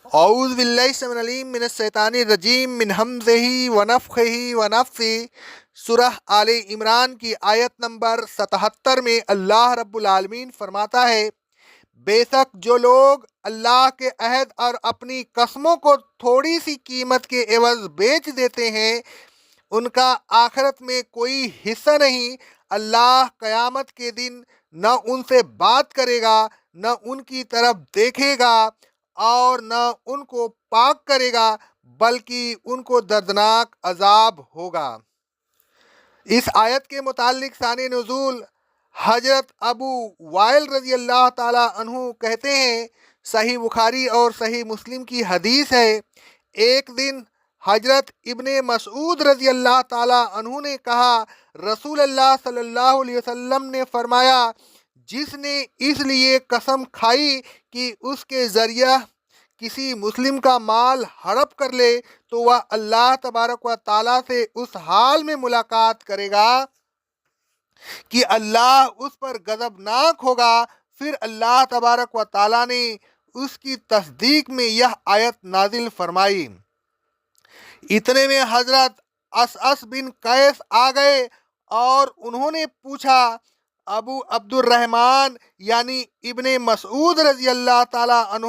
اعوذ باللہ السمیع العلیم من الشیطان الرجیم من ہمزہ ونفخہ ونفثہ۔ سورہ آل عمران کی آیت نمبر 77 میں اللہ رب العالمین فرماتا ہے، بے شک جو لوگ اللہ کے عہد اور اپنی قسموں کو تھوڑی سی قیمت کے عوض بیچ دیتے ہیں، ان کا آخرت میں کوئی حصہ نہیں۔ اللہ قیامت کے دن نہ ان سے بات کرے گا، نہ ان کی طرف دیکھے گا اور نہ ان کو پاک کرے گا، بلکہ ان کو دردناک عذاب ہوگا۔ اس آیت کے متعلق شان نزول حضرت ابو وائل رضی اللہ تعالی عنہ کہتے ہیں، صحیح بخاری اور صحیح مسلم کی حدیث ہے، ایک دن حضرت ابن مسعود رضی اللہ تعالی عنہ نے کہا، رسول اللہ صلی اللہ علیہ وسلم نے فرمایا، جس نے اس لیے قسم کھائی کہ اس کے ذریعہ کسی مسلم کا مال ہڑپ کر لے تو وہ اللہ تبارک و تعالیٰ سے اس حال میں ملاقات کرے گا کہ اللہ اس پر غضبناک ہوگا۔ پھر اللہ تبارک و تعالیٰ نے اس کی تصدیق میں یہ آیت نازل فرمائی۔ اتنے میں حضرت اسعد بن قیس آ گئے اور انہوں نے پوچھا، ابو عبد الرحمن یعنی ابن مسعود رضی اللہ تعالی عنہ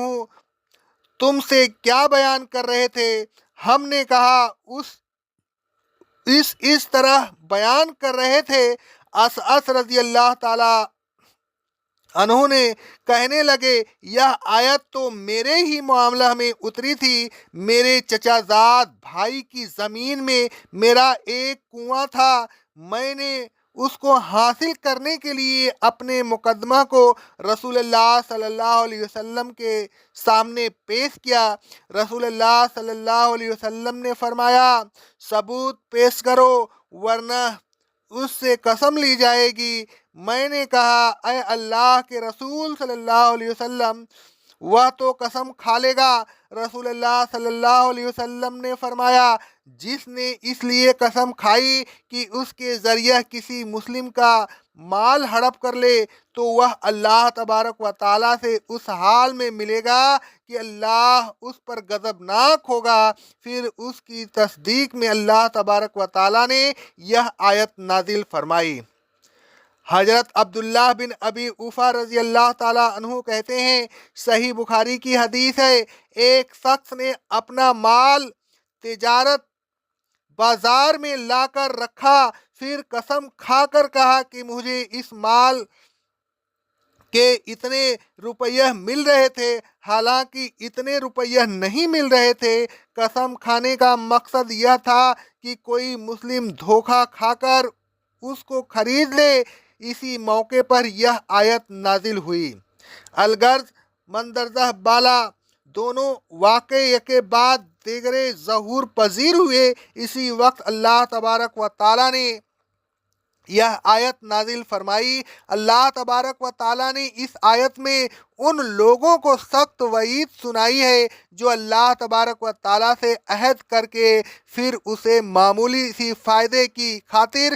تم سے کیا بیان کر رہے تھے؟ ہم نے کہا اس طرح بیان کر رہے تھے۔ اسعد رضی اللہ تعالی عنہ نے کہنے لگے، یہ آیت تو میرے ہی معاملہ میں اتری تھی۔ میرے چچا زاد بھائی کی زمین میں میرا ایک کنواں تھا، میں نے اس کو حاصل کرنے کے لیے اپنے مقدمہ کو رسول اللہ صلی اللہ علیہ وسلم کے سامنے پیش کیا۔ رسول اللہ صلی اللہ علیہ وسلم نے فرمایا، ثبوت پیش کرو ورنہ اس سے قسم لی جائے گی۔ میں نے کہا، اے اللہ کے رسول صلی اللہ علیہ وسلم، وہ تو قسم کھا لے گا۔ رسول اللہ صلی اللہ علیہ وسلم نے فرمایا، جس نے اس لیے قسم کھائی کہ اس کے ذریعہ کسی مسلم کا مال ہڑپ کر لے تو وہ اللہ تبارک و تعالیٰ سے اس حال میں ملے گا کہ اللہ اس پر غضبناک ہوگا۔ پھر اس کی تصدیق میں اللہ تبارک و تعالیٰ نے یہ آیت نازل فرمائی۔ حضرت عبداللہ بن ابی اوفا رضی اللہ تعالیٰ عنہ کہتے ہیں، صحیح بخاری کی حدیث ہے، ایک شخص نے اپنا مال تجارت بازار میں لا کر رکھا، پھر قسم کھا کر کہا کہ مجھے اس مال کے اتنے روپیہ مل رہے تھے، حالانکہ اتنے روپیہ نہیں مل رہے تھے۔ قسم کھانے کا مقصد یہ تھا کہ کوئی مسلم دھوکہ کھا کر اس کو خرید لے۔ اسی موقع پر یہ آیت نازل ہوئی۔ الغرض مندرجہ بالا دونوں واقعے کے بعد دیگرے ظہور پذیر ہوئے۔ اسی وقت اللہ تبارک و تعالیٰ نے یہ آیت نازل فرمائی۔ اللہ تبارک و تعالیٰ نے اس آیت میں ان لوگوں کو سخت وعید سنائی ہے جو اللہ تبارک و تعالیٰ سے عہد کر کے پھر اسے معمولی سی فائدے کی خاطر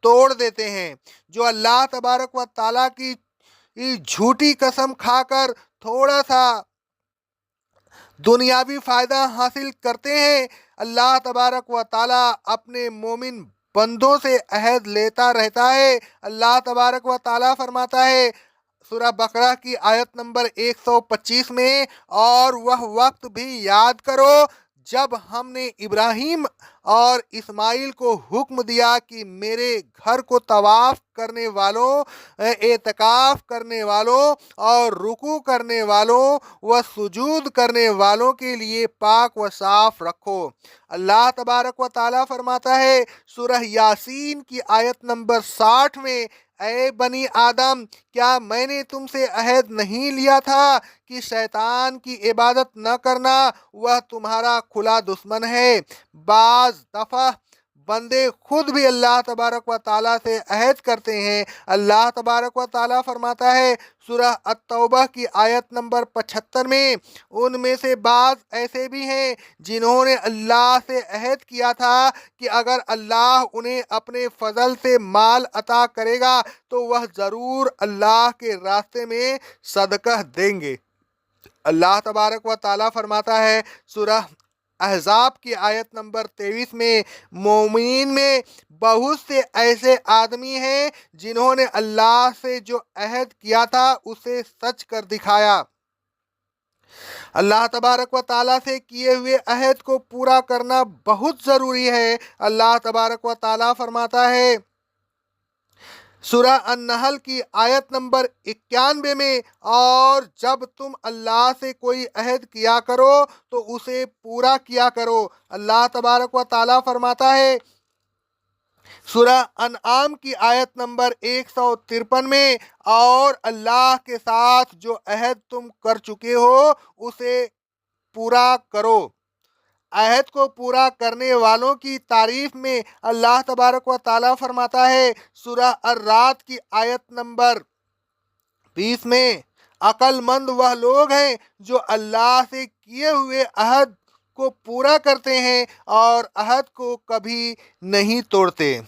توڑ دیتے ہیں، جو اللہ تبارک و تعالیٰ کی جھوٹی قسم کھا کر تھوڑا سا دنیاوی فائدہ حاصل کرتے ہیں۔ اللہ تبارک و تعالیٰ اپنے مومن بندوں سے عہد لیتا رہتا ہے۔ اللہ تبارک و تعالیٰ فرماتا ہے سورہ بقرہ کی آیت نمبر 125 میں، اور وہ وقت بھی یاد کرو جب ہم نے ابراہیم اور اسماعیل کو حکم دیا کہ میرے گھر کو طواف کرنے والوں، اعتکاف کرنے والوں اور رکوع کرنے والوں و سجود کرنے والوں کے لیے پاک و صاف رکھو۔ اللہ تبارک و تعالیٰ فرماتا ہے سورہ یاسین کی آیت نمبر 60 میں، اے بنی آدم، کیا میں نے تم سے عہد نہیں لیا تھا کہ شیطان کی عبادت نہ کرنا؟ وہ تمہارا کھلا دشمن ہے۔ بعض دفعہ بندے خود بھی اللہ تبارک و تعالیٰ سے عہد کرتے ہیں۔ اللہ تبارک و تعالیٰ فرماتا ہے سورہ التوبہ کی آیت نمبر 75 میں، ان میں سے بعض ایسے بھی ہیں جنہوں نے اللہ سے عہد کیا تھا کہ اگر اللہ انہیں اپنے فضل سے مال عطا کرے گا تو وہ ضرور اللہ کے راستے میں صدقہ دیں گے۔ اللہ تبارک و تعالیٰ فرماتا ہے سورہ احزاب کی آیت نمبر 23 میں، مومنین میں بہت سے ایسے آدمی ہیں جنہوں نے اللہ سے جو عہد کیا تھا اسے سچ کر دکھایا۔ اللہ تبارک و تعالیٰ سے کیے ہوئے عہد کو پورا کرنا بہت ضروری ہے۔ اللہ تبارک و تعالیٰ فرماتا ہے سورہ النحل کی آیت نمبر 91 میں، اور جب تم اللہ سے کوئی عہد کیا کرو تو اسے پورا کیا کرو۔ اللہ تبارک و تعالیٰ فرماتا ہے سورہ انعام کی آیت نمبر 153 میں، اور اللہ کے ساتھ جو عہد تم کر چکے ہو اسے پورا کرو۔ عہد کو پورا کرنے والوں کی تعریف میں اللہ تبارک و تعالیٰ فرماتا ہے سورہ الرعد کی آیت نمبر 20 میں، عقل مند وہ لوگ ہیں جو اللہ سے کیے ہوئے عہد کو پورا کرتے ہیں اور عہد کو کبھی نہیں توڑتے۔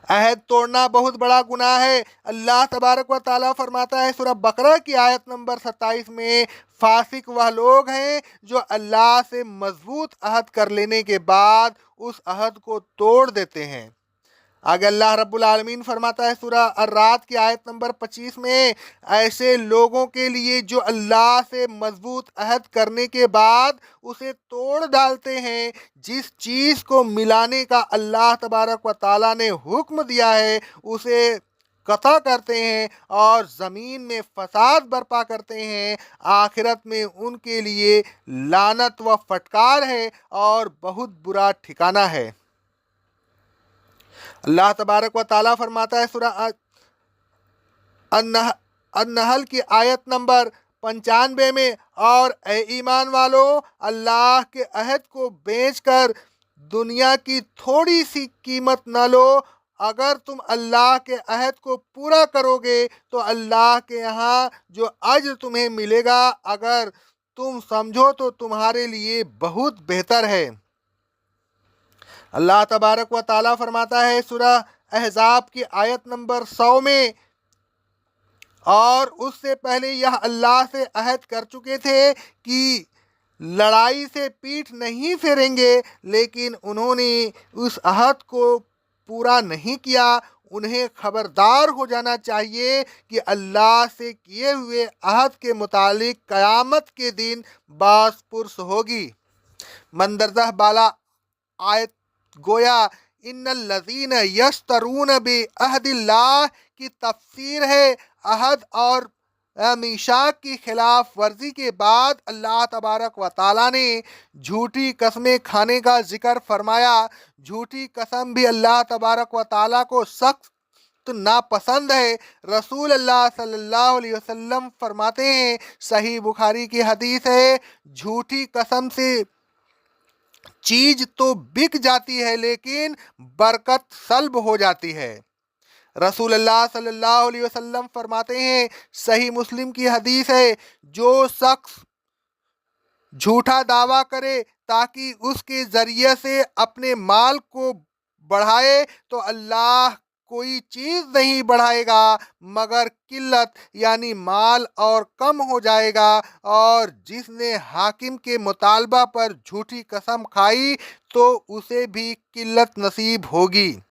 عہد توڑنا بہت بڑا گناہ ہے۔ اللہ تبارک و تعالیٰ فرماتا ہے سورہ بقرہ کی آیت نمبر 27 میں، فاسق وہ لوگ ہیں جو اللہ سے مضبوط عہد کر لینے کے بعد اس عہد کو توڑ دیتے ہیں۔ آگے اللہ رب العالمین فرماتا ہے سورہ الرعد کی آیت نمبر 25 میں، ایسے لوگوں کے لیے جو اللہ سے مضبوط عہد کرنے کے بعد اسے توڑ ڈالتے ہیں، جس چیز کو ملانے کا اللہ تبارک و تعالیٰ نے حکم دیا ہے اسے قطع کرتے ہیں اور زمین میں فساد برپا کرتے ہیں، آخرت میں ان کے لیے لعنت و پھٹکار ہے اور بہت برا ٹھکانہ ہے۔ اللہ تبارک و تعالیٰ فرماتا ہے سورہ النحل کی آیت نمبر 95 میں، اور اے ایمان والو، اللہ کے عہد کو بیچ کر دنیا کی تھوڑی سی قیمت نہ لو۔ اگر تم اللہ کے عہد کو پورا کرو گے تو اللہ کے یہاں جو اجر تمہیں ملے گا، اگر تم سمجھو تو تمہارے لیے بہت بہتر ہے۔ اللہ تبارک و تعالیٰ فرماتا ہے سورہ احزاب کی آیت نمبر 100 میں، اور اس سے پہلے یہ اللہ سے عہد کر چکے تھے کہ لڑائی سے پیٹھ نہیں پھیریں گے، لیکن انہوں نے اس عہد کو پورا نہیں کیا۔ انہیں خبردار ہو جانا چاہیے کہ اللہ سے کیے ہوئے عہد کے متعلق قیامت کے دن باز پرس ہوگی۔ مندرجہ بالا آیت گویا ان الذین یشترون بعہد اللہ کی تفسیر ہے۔ عہد اور میثاق کی خلاف ورزی کے بعد اللہ تبارک و تعالیٰ نے جھوٹی قسمیں کھانے کا ذکر فرمایا۔ جھوٹی قسم بھی اللہ تبارک و تعالیٰ کو سخت ناپسند ہے۔ رسول اللہ صلی اللہ علیہ وسلم فرماتے ہیں، صحیح بخاری کی حدیث ہے، جھوٹی قسم سے چیز تو بک جاتی ہے لیکن برکت سلب ہو جاتی ہے۔ رسول اللہ صلی اللہ علیہ وسلم فرماتے ہیں، صحیح مسلم کی حدیث ہے، جو شخص جھوٹا دعویٰ کرے تاکہ اس کے ذریعے سے اپنے مال کو بڑھائے تو اللہ کوئی چیز نہیں بڑھائے گا مگر قلت، یعنی مال اور کم ہو جائے گا، اور جس نے حاکم کے مطالبہ پر جھوٹی قسم کھائی تو اسے بھی قلت نصیب ہوگی۔